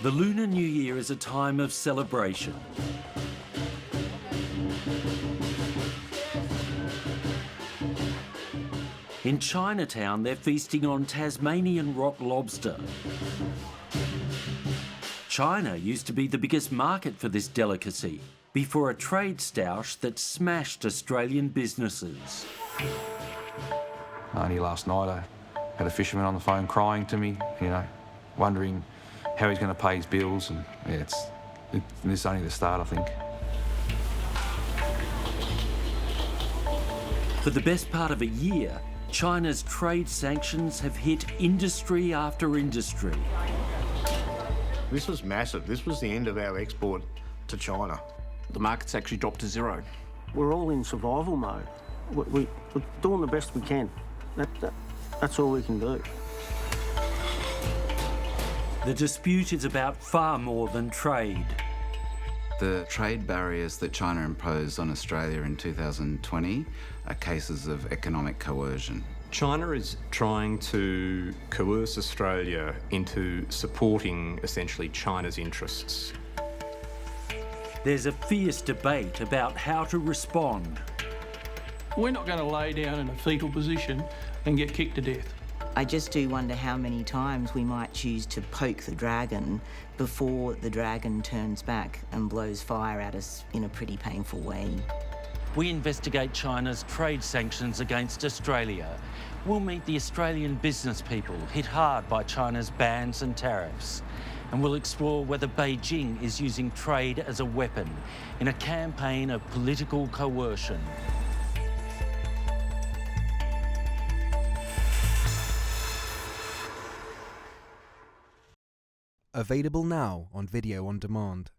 The Lunar New Year is a time of celebration. In Chinatown, they're feasting on Tasmanian rock lobster. China used to be the biggest market for this delicacy before a trade stoush that smashed Australian businesses. Only last night I had a fisherman on the phone crying to me, wondering how he's going to pay his bills, and yeah, this is only the start, I think. For the best part of a year, China's trade sanctions have hit industry after industry. This was massive. This was the end of our export to China. The market's actually dropped to zero. We're all in survival mode. We're doing the best we can. That's all we can do. The dispute is about far more than trade. The trade barriers that China imposed on Australia in 2020 are cases of economic coercion. China is trying to coerce Australia into supporting essentially China's interests. There's a fierce debate about how to respond. We're not going to lay down in a fetal position and get kicked to death. I just do wonder how many times we might choose to poke the dragon before the dragon turns back and blows fire at us in a pretty painful way. We investigate China's trade sanctions against Australia. We'll meet the Australian business people hit hard by China's bans and tariffs. And we'll explore whether Beijing is using trade as a weapon in a campaign of political coercion. Available now on video on demand.